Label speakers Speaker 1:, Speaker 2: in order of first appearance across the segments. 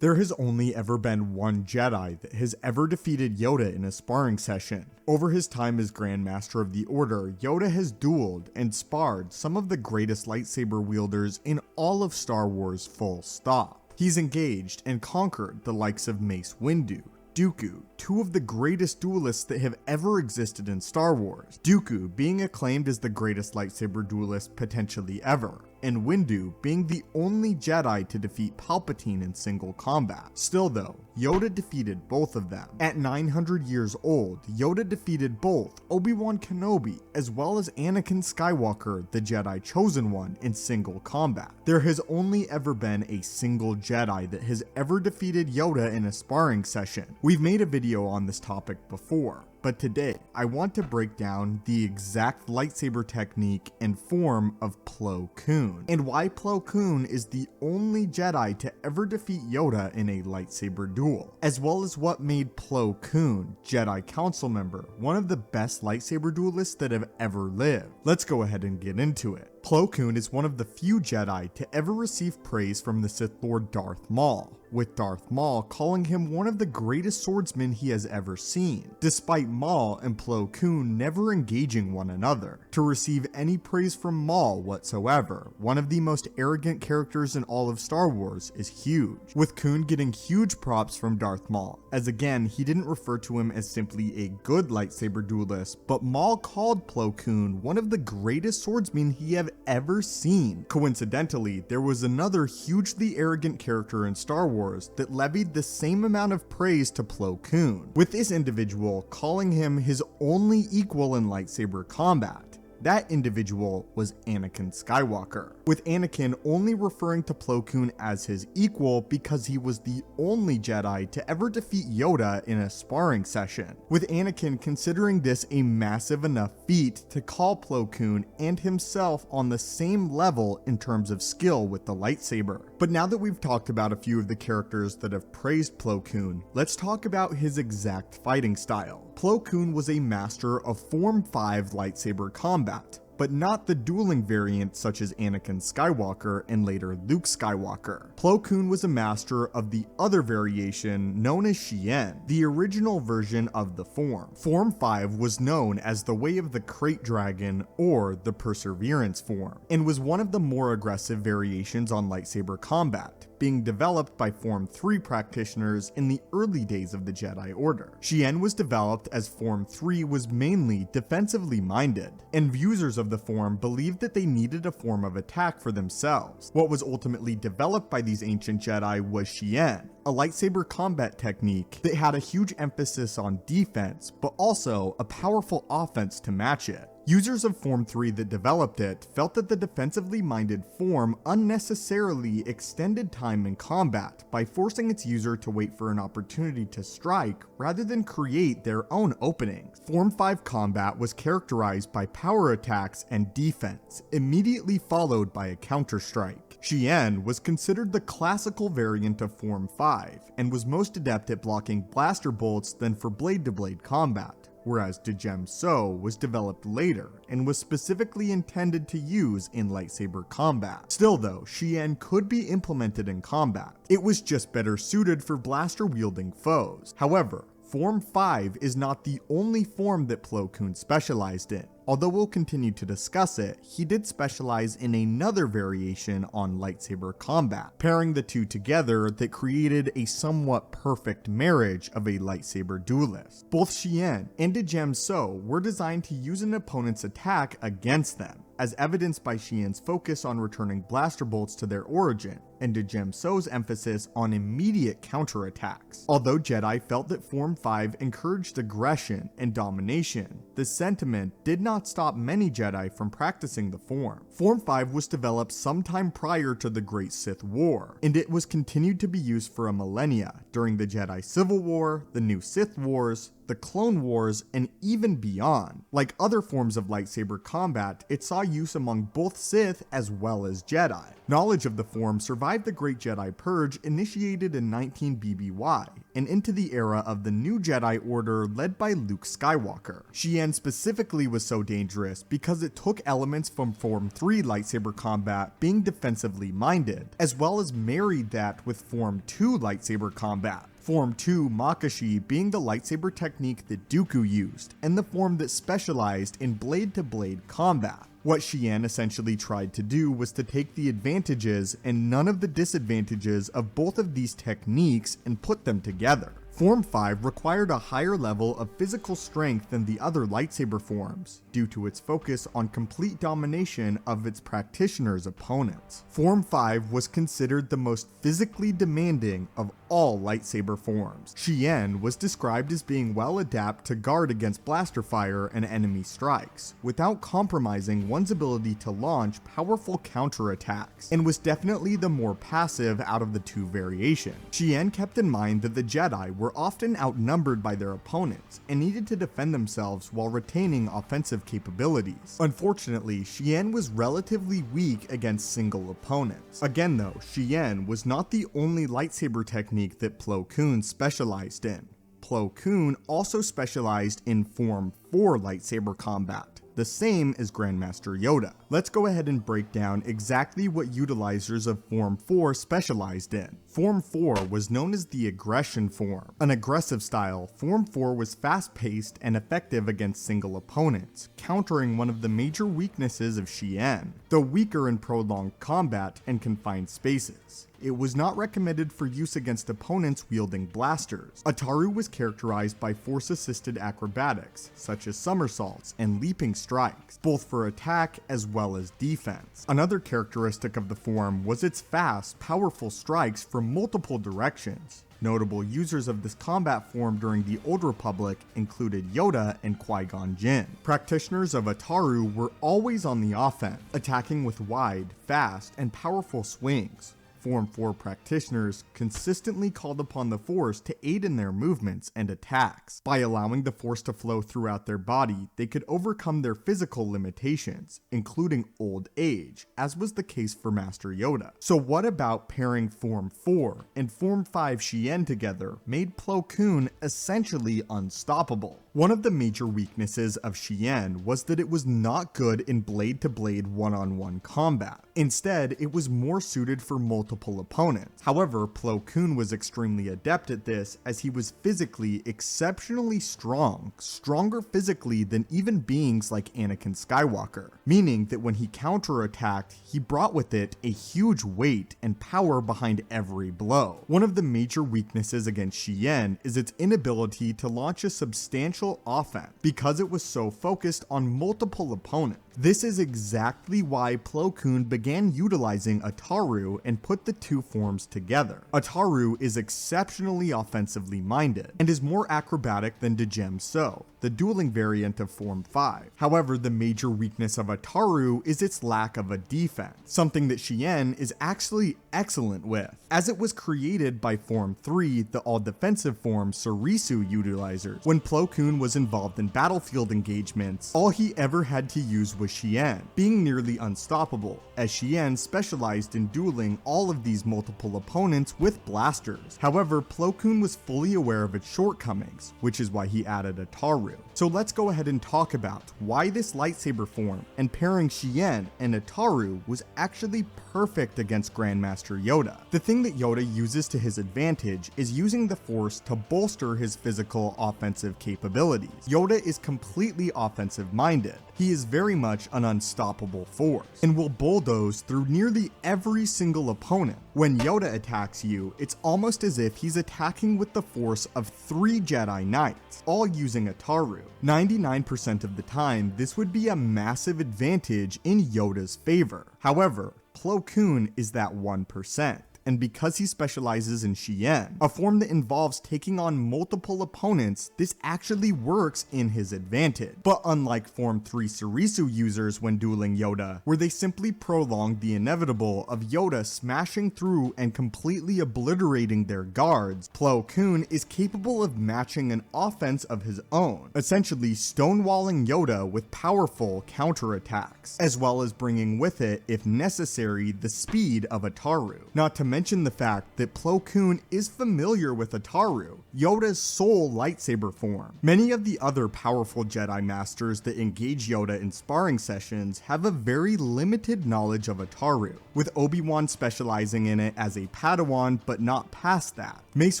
Speaker 1: There has only ever been one Jedi that has ever defeated Yoda in a sparring session. Over his time as Grand Master of the Order, Yoda has dueled and sparred some of the greatest lightsaber wielders in all of Star Wars full stop. He's engaged and conquered the likes of Mace Windu, Dooku, two of the greatest duelists that have ever existed in Star Wars, Dooku being acclaimed as the greatest lightsaber duelist potentially ever, and Windu being the only Jedi to defeat Palpatine in single combat. Still though, Yoda defeated both of them. At 900 years old, Yoda defeated both Obi-Wan Kenobi as well as Anakin Skywalker, the Jedi Chosen One, in single combat. There has only ever been a single Jedi that has ever defeated Yoda in a sparring session. We've made a video on this topic before, but today I want to break down the exact lightsaber technique and form of Plo Koon, and why Plo Koon is the only Jedi to ever defeat Yoda in a lightsaber duel, as well as what made Plo Koon, Jedi Council member, one of the best lightsaber duelists that have ever lived. Let's go ahead and get into it. Plo Koon is one of the few Jedi to ever receive praise from the Sith Lord Darth Maul, with Darth Maul calling him one of the greatest swordsmen he has ever seen, despite Maul and Plo Koon never engaging one another, to receive any praise from Maul whatsoever. One of the most arrogant characters in all of Star Wars is huge, with Koon getting huge props from Darth Maul, as again he didn't refer to him as simply a good lightsaber duelist, but Maul called Plo Koon one of the greatest swordsmen he had ever seen. Coincidentally, there was another hugely arrogant character in Star Wars that levied the same amount of praise to Plo Koon, with this individual calling him his only equal in lightsaber combat. That individual was Anakin Skywalker, with Anakin only referring to Plo Koon as his equal because he was the only Jedi to ever defeat Yoda in a sparring session, with Anakin considering this a massive enough feat to call Plo Koon and himself on the same level in terms of skill with the lightsaber. But now that we've talked about a few of the characters that have praised Plo Koon, let's talk about his exact fighting style. Plo Koon was a master of Form 5 lightsaber combat, but not the dueling variant such as Anakin Skywalker and later Luke Skywalker. Plo Koon was a master of the other variation known as Shien, the original version of the form. Form 5 was known as the Way of the Krayt Dragon or the Perseverance form, and was one of the more aggressive variations on lightsaber combat, being developed by Form 3 practitioners in the early days of the Jedi Order. Shien was developed as Form 3 was mainly defensively minded, and users of the form believed that they needed a form of attack for themselves. What was ultimately developed by these ancient Jedi was Shien, a lightsaber combat technique that had a huge emphasis on defense, but also a powerful offense to match it. Users of Form 3 that developed it felt that the defensively minded form unnecessarily extended time in combat by forcing its user to wait for an opportunity to strike rather than create their own openings. Form 5 combat was characterized by power attacks and defense, immediately followed by a counter-strike. Shien was considered the classical variant of Form 5, and was most adept at blocking blaster bolts than for blade-to-blade combat, whereas Djem So was developed later and was specifically intended to use in lightsaber combat. Still though, Shien could be implemented in combat. It was just better suited for blaster-wielding foes. However, Form 5 is not the only form that Plo Koon specialized in. Although we'll continue to discuss it, he did specialize in another variation on lightsaber combat, pairing the two together that created a somewhat perfect marriage of a lightsaber duelist. Both Shien and Djem So were designed to use an opponent's attack against them, as evidenced by Shien's focus on returning blaster bolts to their origin, and Djem So's emphasis on immediate counterattacks. Although Jedi felt that Form 5 encouraged aggression and domination, the sentiment did not stop many Jedi from practicing the form. Form 5 was developed sometime prior to the Great Sith War, and it was continued to be used for a millennia during the Jedi Civil War, the New Sith Wars, the Clone Wars, and even beyond. Like other forms of lightsaber combat, it saw use among both Sith as well as Jedi. Knowledge of the form survived survived the Great Jedi Purge initiated in 19 BBY, and into the era of the New Jedi Order led by Luke Skywalker. Shien specifically was so dangerous because it took elements from Form 3 lightsaber combat being defensively minded, as well as married that with Form 2 lightsaber combat. Form 2 Makashi being the lightsaber technique that Dooku used, and the form that specialized in blade-to-blade combat. What Shien essentially tried to do was to take the advantages and none of the disadvantages of both of these techniques and put them together. Form 5 required a higher level of physical strength than the other lightsaber forms, due to its focus on complete domination of its practitioner's opponents. Form 5 was considered the most physically demanding of all lightsaber forms. Shien was described as being well adapted to guard against blaster fire and enemy strikes, without compromising one's ability to launch powerful counterattacks, and was definitely the more passive out of the two variations. Shien kept in mind that the Jedi were often outnumbered by their opponents and needed to defend themselves while retaining offensive capabilities. Unfortunately, Shien was relatively weak against single opponents. Again though, Shien was not the only lightsaber technique that Plo Koon specialized in. Plo Koon also specialized in Form 4 lightsaber combat, the same as Grandmaster Yoda. Let's go ahead and break down exactly what utilizers of Form 4 specialized in. Form 4 was known as the aggression form. An aggressive style, Form 4 was fast-paced and effective against single opponents, countering one of the major weaknesses of Shien, though weaker in prolonged combat and confined spaces. It was not recommended for use against opponents wielding blasters. Ataru was characterized by force-assisted acrobatics, such as somersaults and leaping strikes, both for attack as well as defense. Another characteristic of the form was its fast, powerful strikes from multiple directions. Notable users of this combat form during the Old Republic included Yoda and Qui-Gon Jinn. Practitioners of Ataru were always on the offense, attacking with wide, fast, and powerful swings. Form 4 practitioners consistently called upon the Force to aid in their movements and attacks. By allowing the Force to flow throughout their body, they could overcome their physical limitations, including old age, as was the case for Master Yoda. So what about pairing Form 4 and Form 5 Shien together made Plo Koon essentially unstoppable? One of the major weaknesses of Shien was that it was not good in blade-to-blade one-on-one combat. Instead, it was more suited for multiple opponents. However, Plo Koon was extremely adept at this as he was physically exceptionally strong, stronger physically than even beings like Anakin Skywalker, meaning that when he counterattacked, he brought with it a huge weight and power behind every blow. One of the major weaknesses against Shien is its inability to launch a substantial offense because it was so focused on multiple opponents. This is exactly why Plo Koon began utilizing Ataru and put the two forms together. Ataru is exceptionally offensively minded and is more acrobatic than Djem So, the dueling variant of Form 5. However, the major weakness of Ataru is its lack of a defense, something that Shien is actually excellent with, as it was created by Form 3, the all-defensive form Surisu utilizers. When Plo Koon was involved in battlefield engagements, all he ever had to use was Shien, being nearly unstoppable, as Shien specialized in dueling all of these multiple opponents with blasters. However, Plo Koon was fully aware of its shortcomings, which is why he added Ataru. So let's go ahead and talk about why this lightsaber form and pairing Shien and Ataru was actually perfect against Grandmaster Yoda. The thing that Yoda uses to his advantage is using the Force to bolster his physical offensive capabilities. Yoda is completely offensive minded. He is very much an unstoppable force, and will bulldoze through nearly every single opponent. When Yoda attacks you, it's almost as if he's attacking with the force of 3 Jedi Knights, all using Ataru. 99% of the time, this would be a massive advantage in Yoda's favor. However, Plo Koon is that 1%. and because he specializes in Shien, a form that involves taking on multiple opponents, this actually works in his advantage. But unlike Form 3 Surisu users when dueling Yoda, where they simply prolonged the inevitable of Yoda smashing through and completely obliterating their guards, Plo Koon is capable of matching an offense of his own, essentially stonewalling Yoda with powerful counterattacks, as well as bringing with it, if necessary, the speed of Ataru. Not to mention the fact that Plo Koon is familiar with Ataru, Yoda's sole lightsaber form. Many of the other powerful Jedi Masters that engage Yoda in sparring sessions have a very limited knowledge of Ataru, with Obi-Wan specializing in it as a Padawan but not past that, Mace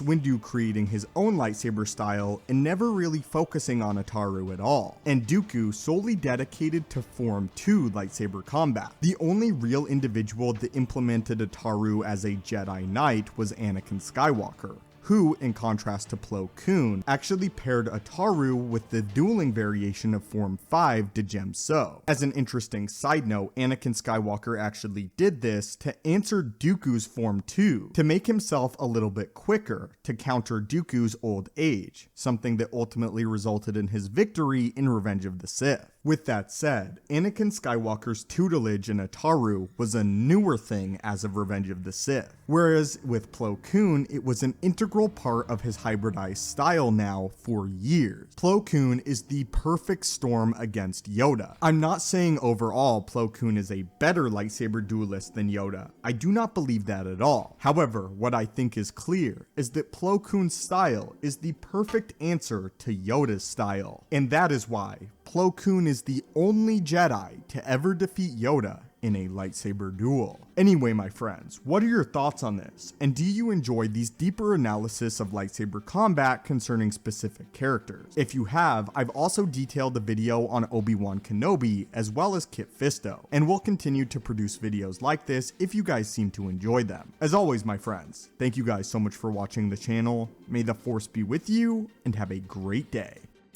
Speaker 1: Windu creating his own lightsaber style and never really focusing on Ataru at all, and Dooku solely dedicated to Form 2 lightsaber combat. The only real individual that implemented Ataru as a Jedi Knight was Anakin Skywalker, who, in contrast to Plo Koon, actually paired Ataru with the dueling variation of Form 5 Djem So. As an interesting side note, Anakin Skywalker actually did this to answer Dooku's Form 2, to make himself a little bit quicker, to counter Dooku's old age, something that ultimately resulted in his victory in Revenge of the Sith. With that said, Anakin Skywalker's tutelage in Ataru was a newer thing as of Revenge of the Sith, whereas with Plo Koon, it was an integral part of his hybridized style now for years. Plo Koon is the perfect storm against Yoda. I'm not saying overall Plo Koon is a better lightsaber duelist than Yoda. I do not believe that at all. However, what I think is clear is that Plo Koon's style is the perfect answer to Yoda's style, and that is why Plo Koon is the only Jedi to ever defeat Yoda in a lightsaber duel. Anyway, my friends, what are your thoughts on this? And do you enjoy these deeper analysis of lightsaber combat concerning specific characters? If you have, I've also detailed a video on Obi-Wan Kenobi as well as Kit Fisto, and we'll continue to produce videos like this if you guys seem to enjoy them. As always, my friends, thank you guys so much for watching the channel. May the Force be with you, and have a great day.